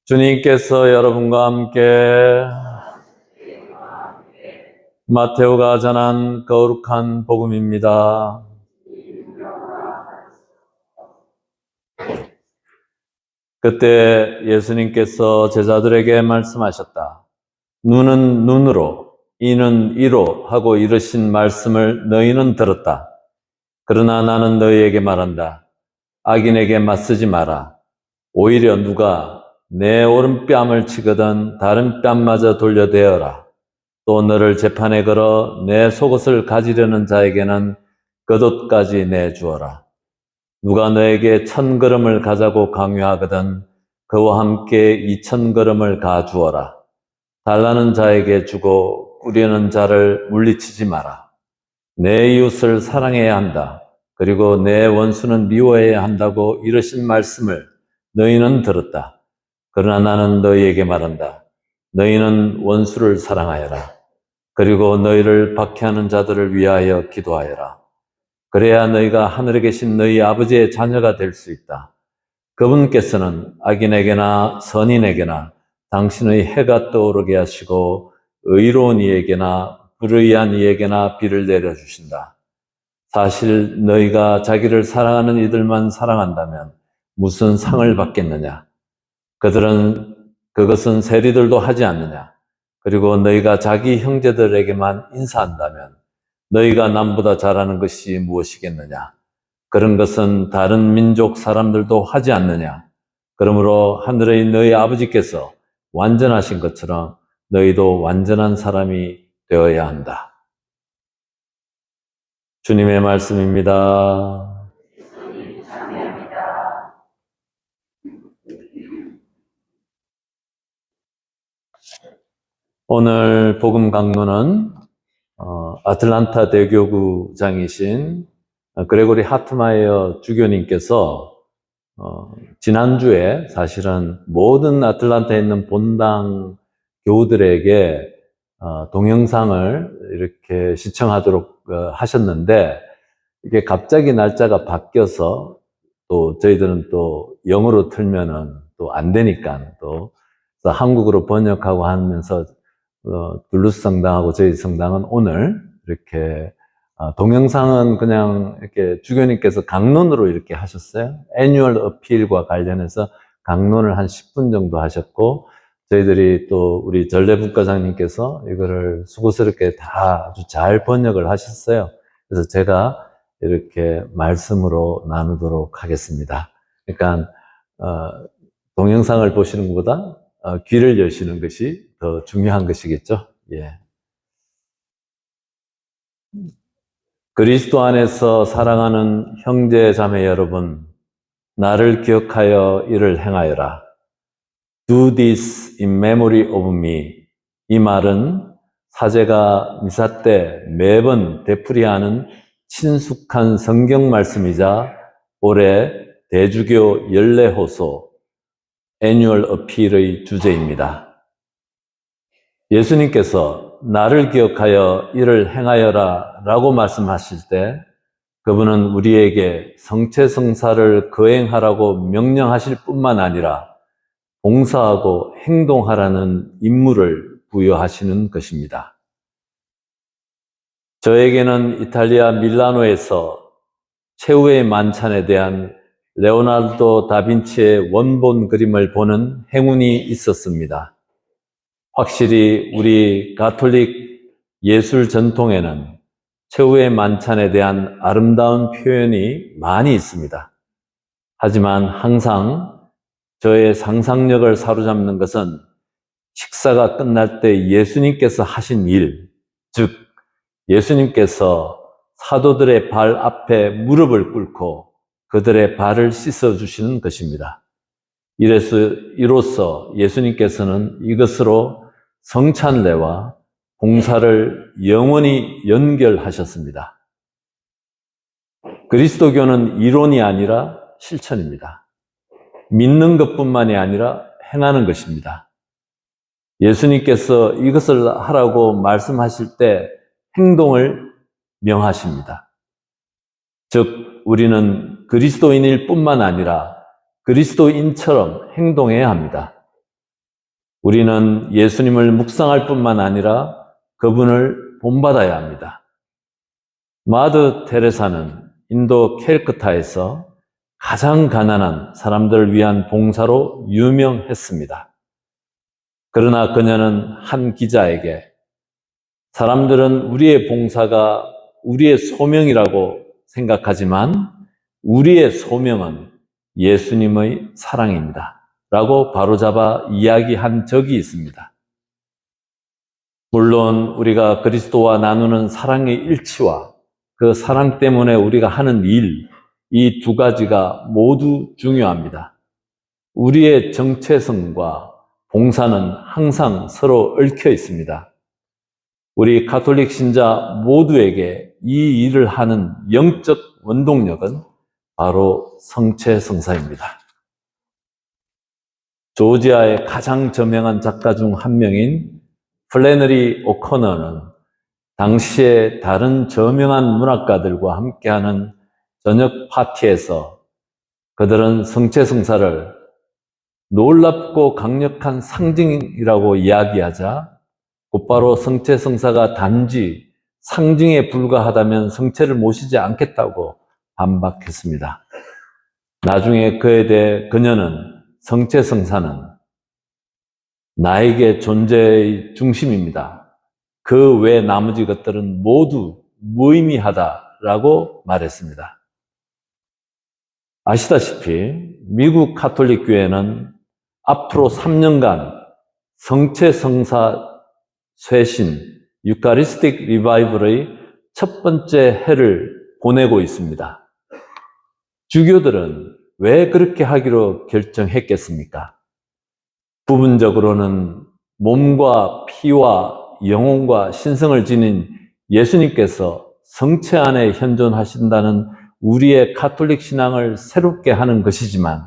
주님께서 여러분과 함께 마테오가 전한 거룩한 복음입니다. 그때 예수님께서 제자들에게 말씀하셨다. 눈은 눈으로, 이는 이로 하고 이르신 말씀을 너희는 들었다. 그러나 나는 너희에게 말한다. 악인에게 맞서지 마라. 오히려 누가 내 오른뺨을 치거든 다른 뺨마저 돌려대어라. 또 너를 재판에 걸어 내 속옷을 가지려는 자에게는 겉옷까지 내주어라. 누가 너에게 1000걸음을 가자고 강요하거든 그와 함께 2000걸음을 가주어라. 달라는 자에게 주고 꾸려는 자를 물리치지 마라. 내 이웃을 사랑해야 한다. 그리고 내 원수는 미워해야 한다고 이러신 말씀을 너희는 들었다. 그러나 나는 너희에게 말한다. 너희는 원수를 사랑하여라. 그리고 너희를 박해하는 자들을 위하여 기도하여라. 그래야 너희가 하늘에 계신 너희 아버지의 자녀가 될 수 있다. 그분께서는 악인에게나 선인에게나 당신의 해가 떠오르게 하시고 의로운 이에게나 불의한 이에게나 비를 내려주신다. 사실 너희가 자기를 사랑하는 이들만 사랑한다면 무슨 상을 받겠느냐? 그것은 세리들도 하지 않느냐? 그리고 너희가 자기 형제들에게만 인사한다면 너희가 남보다 잘하는 것이 무엇이겠느냐? 그런 것은 다른 민족 사람들도 하지 않느냐? 그러므로 하늘의 너희 아버지께서 완전하신 것처럼 너희도 완전한 사람이 되어야 한다. 주님의 말씀입니다. 오늘 복음 강론은 아틀란타 대교구장이신 그레고리 하트마이어 주교님께서 지난주에 사실은 모든 아틀란타에 있는 본당 교우들에게 동영상을 이렇게 시청하도록 하셨는데 이게 갑자기 날짜가 바뀌어서 또 저희들은 또 영어로 틀면은 또 안 되니까 또 한국어로 번역하고 하면서 둘루스 성당하고 저희 성당은 오늘 이렇게 동영상은 그냥 이렇게 주교님께서 강론으로 이렇게 하셨어요. 애뉴얼 어필과 관련해서 강론을 한 10분 정도 하셨고 저희들이 또 우리 전례국가장님께서 이거를 수고스럽게 다 아주 잘 번역을 하셨어요. 그래서 제가 이렇게 말씀으로 나누도록 하겠습니다. 그러니까 동영상을 보시는 것보다 귀를 여시는 것이 더 중요한 것이겠죠. 예. 그리스도 안에서 사랑하는 형제 자매 여러분, 나를 기억하여 이를 행하여라. Do this in memory of me. 이 말은 사제가 미사 때 매번 되풀이하는 친숙한 성경 말씀이자 올해 대주교 연례호소 애뉴얼 어필의 주제입니다. 예수님께서 나를 기억하여 이를 행하여라 라고 말씀하실 때 그분은 우리에게 성체성사를 거행하라고 명령하실 뿐만 아니라 봉사하고 행동하라는 임무를 부여하시는 것입니다. 저에게는 이탈리아 밀라노에서 최후의 만찬에 대한 레오나르도 다빈치의 원본 그림을 보는 행운이 있었습니다. 확실히 우리 가톨릭 예술 전통에는 최후의 만찬에 대한 아름다운 표현이 많이 있습니다. 하지만 항상 저의 상상력을 사로잡는 것은 식사가 끝날 때 예수님께서 하신 일, 즉 예수님께서 사도들의 발 앞에 무릎을 꿇고 그들의 발을 씻어주시는 것입니다. 이로써 예수님께서는 이것으로 성찬례와 봉사를 영원히 연결하셨습니다. 그리스도교는 이론이 아니라 실천입니다. 믿는 것뿐만이 아니라 행하는 것입니다. 예수님께서 이것을 하라고 말씀하실 때 행동을 명하십니다. 즉 우리는 그리스도인일 뿐만 아니라 그리스도인처럼 행동해야 합니다. 우리는 예수님을 묵상할 뿐만 아니라 그분을 본받아야 합니다. 마더 테레사는 인도 캘커타에서 가장 가난한 사람들을 위한 봉사로 유명했습니다. 그러나 그녀는 한 기자에게 사람들은 우리의 봉사가 우리의 소명이라고 생각하지만 우리의 소명은 예수님의 사랑입니다. 라고 바로잡아 이야기한 적이 있습니다. 물론 우리가 그리스도와 나누는 사랑의 일치와 그 사랑 때문에 우리가 하는 일, 이 두 가지가 모두 중요합니다. 우리의 정체성과 봉사는 항상 서로 얽혀 있습니다. 우리 가톨릭 신자 모두에게 이 일을 하는 영적 원동력은 바로 성체성사입니다. 조지아의 가장 저명한 작가 중 한 명인 플래너리 오코너는 당시에 다른 저명한 문학가들과 함께하는 저녁 파티에서 그들은 성체성사를 놀랍고 강력한 상징이라고 이야기하자 곧바로 성체성사가 단지 상징에 불과하다면 성체를 모시지 않겠다고 반박했습니다. 나중에 그에 대해 그녀는 성체성사는 나에게 존재의 중심입니다. 그 외 나머지 것들은 모두 무의미하다라고 말했습니다. 아시다시피 미국 가톨릭 교회는 앞으로 3년간 성체성사 쇄신 유카리스틱 리바이벌의 첫 번째 해를 보내고 있습니다. 주교들은 왜 그렇게 하기로 결정했겠습니까? 부분적으로는 몸과 피와 영혼과 신성을 지닌 예수님께서 성체 안에 현존하신다는 우리의 가톨릭 신앙을 새롭게 하는 것이지만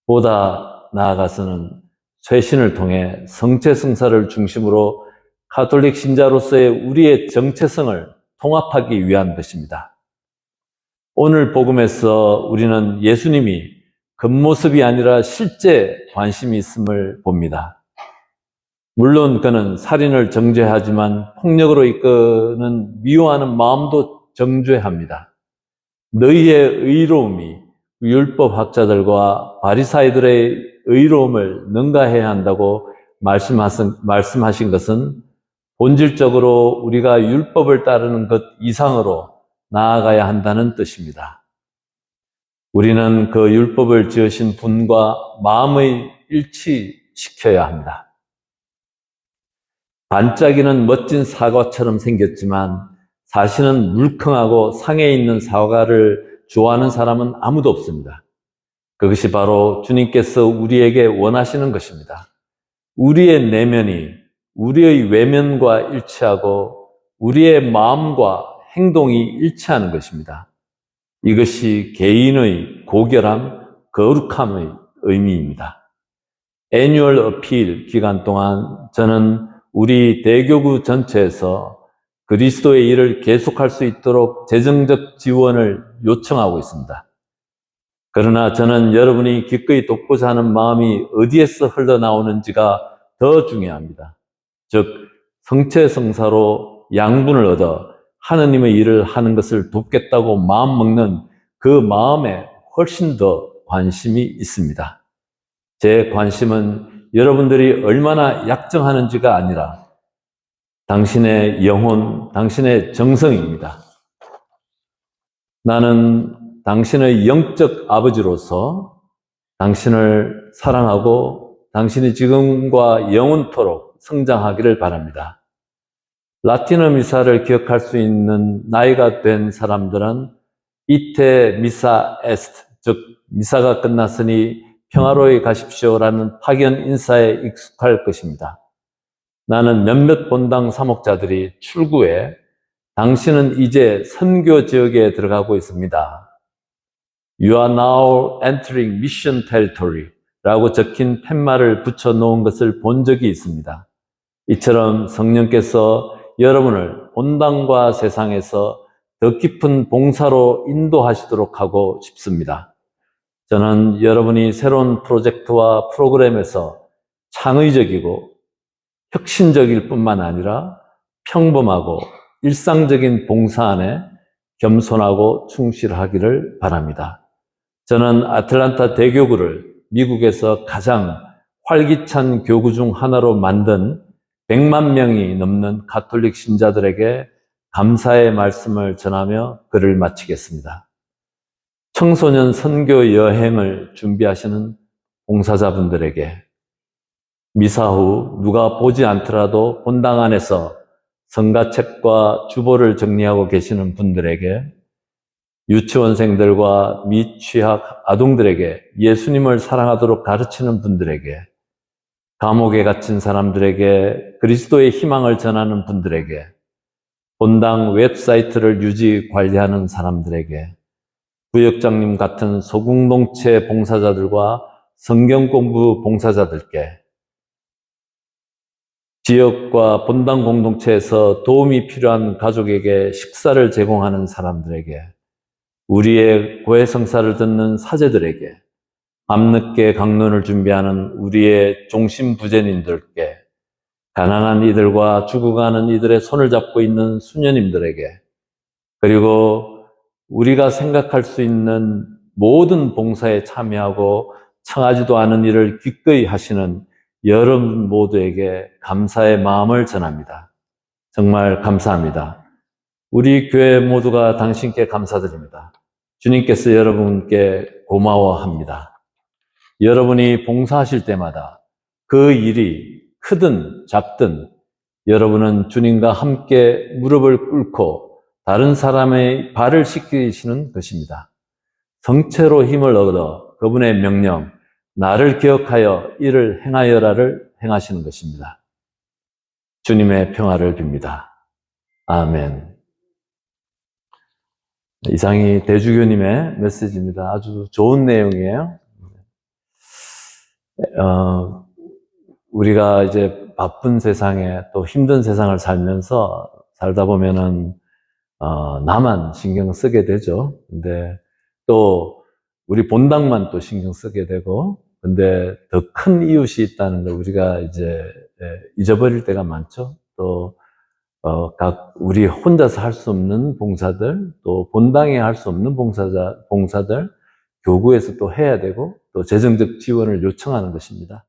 보다 나아가서는 쇄신을 통해 성체성사를 중심으로 가톨릭 신자로서의 우리의 정체성을 통합하기 위한 것입니다. 오늘 복음에서 우리는 예수님이 겉모습이 아니라 실제 관심이 있음을 봅니다. 물론 그는 살인을 정죄하지만 폭력으로 이끄는 미워하는 마음도 정죄합니다. 너희의 의로움이 율법학자들과 바리사이들의 의로움을 능가해야 한다고 말씀하신 것은 본질적으로 우리가 율법을 따르는 것 이상으로 나아가야 한다는 뜻입니다. 우리는 그 율법을 지으신 분과 마음의 일치시켜야 합니다. 반짝이는 멋진 사과처럼 생겼지만 사실은 물컹하고 상해 있는 사과를 좋아하는 사람은 아무도 없습니다. 그것이 바로 주님께서 우리에게 원하시는 것입니다. 우리의 내면이 우리의 외면과 일치하고 우리의 마음과 행동이 일치하는 것입니다. 이것이 개인의 고결함, 거룩함의 의미입니다. 애뉴얼 어필 기간 동안 저는 우리 대교구 전체에서 그리스도의 일을 계속할 수 있도록 재정적 지원을 요청하고 있습니다. 그러나 저는 여러분이 기꺼이 돕고자 하는 마음이 어디에서 흘러나오는지가 더 중요합니다. 즉, 성체성사로 양분을 얻어 하느님의 일을 하는 것을 돕겠다고 마음먹는 그 마음에 훨씬 더 관심이 있습니다. 제 관심은 여러분들이 얼마나 약정하는지가 아니라 당신의 영혼, 당신의 정성입니다. 나는 당신의 영적 아버지로서 당신을 사랑하고 당신이 지금과 영원토록 성장하기를 바랍니다. 라틴어 미사를 기억할 수 있는 나이가 된 사람들은 이테 미사 에스트, 즉 미사가 끝났으니 평화로이 가십시오라는 파견 인사에 익숙할 것입니다. 나는 몇몇 본당 사목자들이 출구에 당신은 이제 선교 지역에 들어가고 있습니다. You are now entering mission territory 라고 적힌 팻말을 붙여놓은 것을 본 적이 있습니다. 이처럼 성령께서 여러분을 본당과 세상에서 더 깊은 봉사로 인도하시도록 하고 싶습니다. 저는 여러분이 새로운 프로젝트와 프로그램에서 창의적이고 혁신적일 뿐만 아니라 평범하고 일상적인 봉사 안에 겸손하고 충실하기를 바랍니다. 저는 아틀란타 대교구를 미국에서 가장 활기찬 교구 중 하나로 만든 100만 명이 넘는 가톨릭 신자들에게 감사의 말씀을 전하며 글을 마치겠습니다. 청소년 선교 여행을 준비하시는 봉사자분들에게, 미사 후 누가 보지 않더라도 본당 안에서 성가책과 주보를 정리하고 계시는 분들에게, 유치원생들과 미취학 아동들에게 예수님을 사랑하도록 가르치는 분들에게, 감옥에 갇힌 사람들에게 그리스도의 희망을 전하는 분들에게, 본당 웹사이트를 유지 관리하는 사람들에게, 부역장님 같은 소공동체 봉사자들과 성경 공부 봉사자들께, 지역과 본당 공동체에서 도움이 필요한 가족에게 식사를 제공하는 사람들에게, 우리의 고해성사를 듣는 사제들에게, 밤늦게 강론을 준비하는 우리의 종신 부제님들께, 가난한 이들과 죽어가는 이들의 손을 잡고 있는 수녀님들에게, 그리고 우리가 생각할 수 있는 모든 봉사에 참여하고 청하지도 않은 일을 기꺼이 하시는 여러분 모두에게 감사의 마음을 전합니다. 정말 감사합니다. 우리 교회 모두가 당신께 감사드립니다. 주님께서 여러분께 고마워합니다. 여러분이 봉사하실 때마다 그 일이 크든 작든 여러분은 주님과 함께 무릎을 꿇고 다른 사람의 발을 씻기시는 것입니다. 성체로 힘을 얻어 그분의 명령, 나를 기억하여 이를 행하여라를 행하시는 것입니다. 주님의 평화를 빕니다. 아멘. 이상이 대주교님의 메시지입니다. 아주 좋은 내용이에요. 우리가 이제 바쁜 세상에 또 힘든 세상을 살다 보면은, 나만 신경 쓰게 되죠. 근데 또 우리 본당만 또 신경 쓰게 되고, 근데 더 큰 이웃이 있다는 걸 우리가 이제 잊어버릴 때가 많죠. 또, 우리 혼자서 할 수 없는 봉사들, 또 본당에 할 수 없는 봉사들, 교구에서 또 해야 되고, 또 재정적 지원을 요청하는 것입니다.